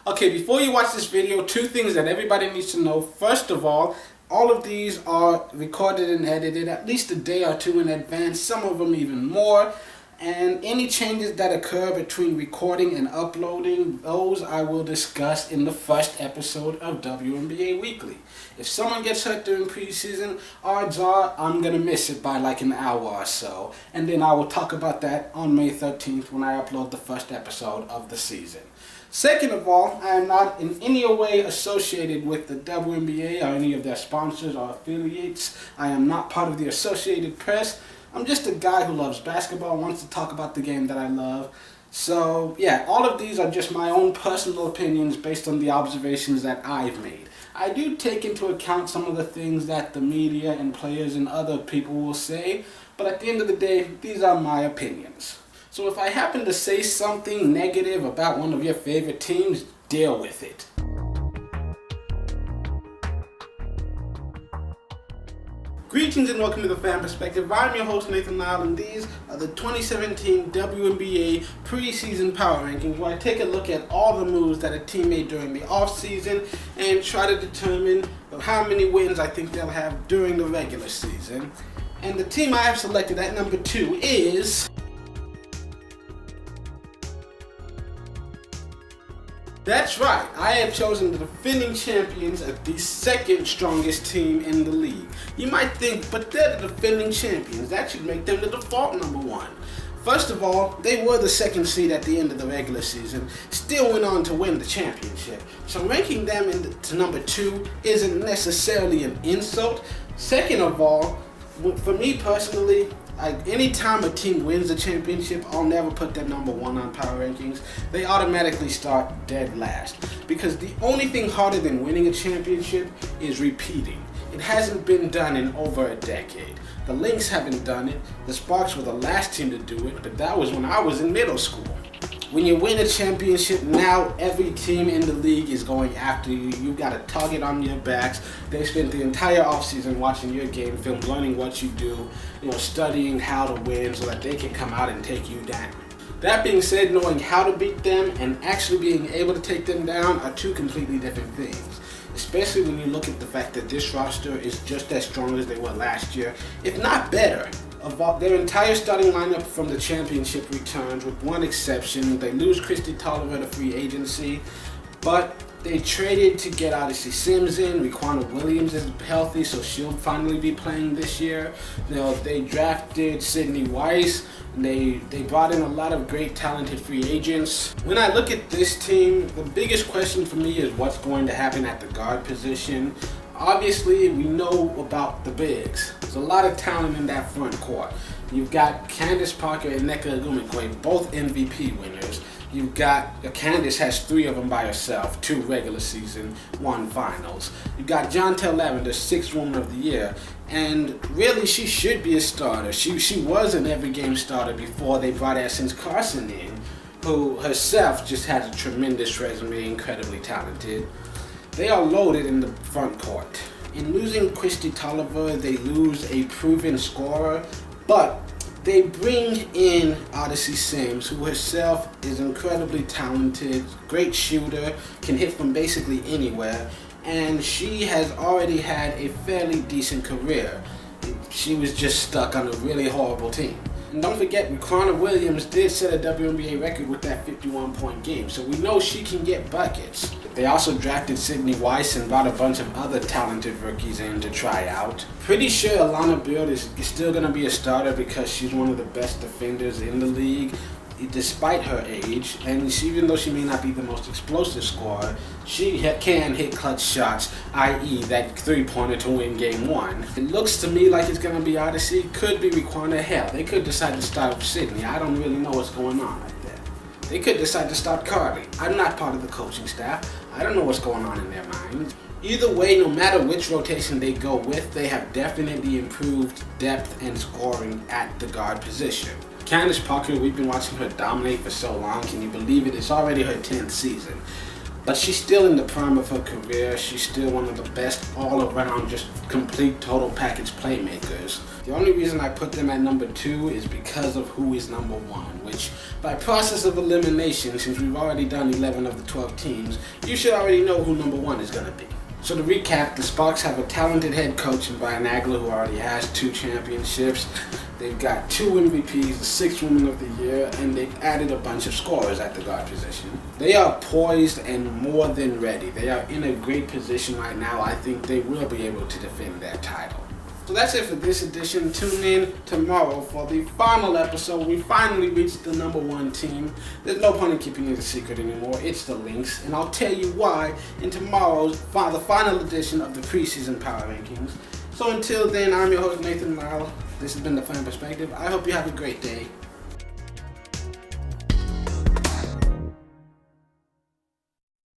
Okay, before you watch this video, two things that everybody needs to know. First of all of these are recorded and edited at least a day or two in advance, some of them even more. And any changes that occur between recording and uploading, those I will discuss in the first episode of WNBA Weekly. If someone gets hurt during preseason, odds are I'm going to miss it by like an hour or so. And then I will talk about that on May 13th when I upload the first episode of the season. Second of all, I am not in any way associated with the WNBA or any of their sponsors or affiliates. I am not part of the Associated Press. I'm just a guy who loves basketball and wants to talk about the game that I love. So yeah, all of these are just my own personal opinions based on the observations that I've made. I do take into account some of the things that the media and players and other people will say, but at the end of the day, these are my opinions. So if I happen to say something negative about one of your favorite teams, deal with it. Greetings and welcome to the Fan Perspective. I'm your host Nathan Nile, and these are the 2017 WNBA preseason power rankings, where I take a look at all the moves that a team made during the offseason and try to determine how many wins I think they'll have during the regular season. And the team I have selected at number 2 is... That's right, I have chosen the defending champions as the second strongest team in the league. You might think, but they're the defending champions. That should make them the default number 1. First of all, they were the second seed at the end of the regular season, still went on to win the championship. So ranking them to number 2 isn't necessarily an insult. Second of all, for me personally, anytime a team wins the championship, I'll never put them number 1 on power rankings. They automatically start dead last. Because the only thing harder than winning a championship is repeating. It hasn't been done in over a decade. The Lynx haven't done it. The Sparks were the last team to do it, but that was when I was in middle school. When you win a championship, now every team in the league is going after you. You got a target on your backs. They spent the entire offseason watching your game film, learning what you do, studying how to win so that they can come out and take you down. That being said, knowing how to beat them and actually being able to take them down are two completely different things. Especially when you look at the fact that this roster is just as strong as they were last year, if not better. Their entire starting lineup from the championship returns, with one exception. They lose Kristi Toliver to free agency, but they traded to get Odyssey Sims in. Mikaela Williams is healthy, so she'll finally be playing this year. They drafted Sydney Weiss. They brought in a lot of great talented free agents. When I look at this team, the biggest question for me is what's going to happen at the guard position. Obviously, we know about the bigs. There's a lot of talent in that front court. You've got Candace Parker and Ibekwe, both MVP winners. You've got Candace has 3 of them by herself, 2 regular season, 1 finals. You've got Jontel Lavender, 6th Woman of the Year, and really she should be a starter. She was an every game starter before they brought Essence Carson in, who herself just has a tremendous resume, incredibly talented. They are loaded in the front court. In losing Kristi Toliver, they lose a proven scorer, but they bring in Odyssey Sims, who herself is incredibly talented, great shooter, can hit from basically anywhere, and she has already had a fairly decent career. She was just stuck on a really horrible team. And don't forget, Mikaela Williams did set a WNBA record with that 51-point game, so we know she can get buckets. They also drafted Sydney Weiss and brought a bunch of other talented rookies in to try out. Pretty sure Alana Beard is still going to be a starter because she's one of the best defenders in the league, despite her age. And even though she may not be the most explosive scorer, she can hit clutch shots, i.e. that 3-pointer to win game 1. It looks to me like it's going to be Odyssey. Could be Riquana. Hell, they could decide to start with Sydney. I don't really know what's going on right there. They could decide to start Karlie. I'm not part of the coaching staff. I don't know what's going on in their minds. Either way, no matter which rotation they go with, they have definitely improved depth and scoring at the guard position. Candace Parker, we've been watching her dominate for so long. Can you believe it? It's already her 10th season. But she's still in the prime of her career. She's still one of the best all-around, just complete total package playmakers. The only reason I put them at number 2 is because of who is number 1, which by process of elimination, since we've already done 11 of the 12 teams, you should already know who number 1 is going to be. So to recap, the Sparks have a talented head coach in Brian Agler who already has 2 championships. They've got 2 MVPs, the 6th Woman of the Year, and they've added a bunch of scorers at the guard position. They are poised and more than ready. They are in a great position right now. I think they will be able to defend their title. So that's it for this edition. Tune in tomorrow for the final episode. We finally reached the number 1 team. There's no point in keeping it a secret anymore. It's the Lynx, and I'll tell you why in tomorrow's the final edition of the preseason power rankings. So until then, I'm your host Nathan Lyle. This has been The Fan Perspective. I hope you have a great day.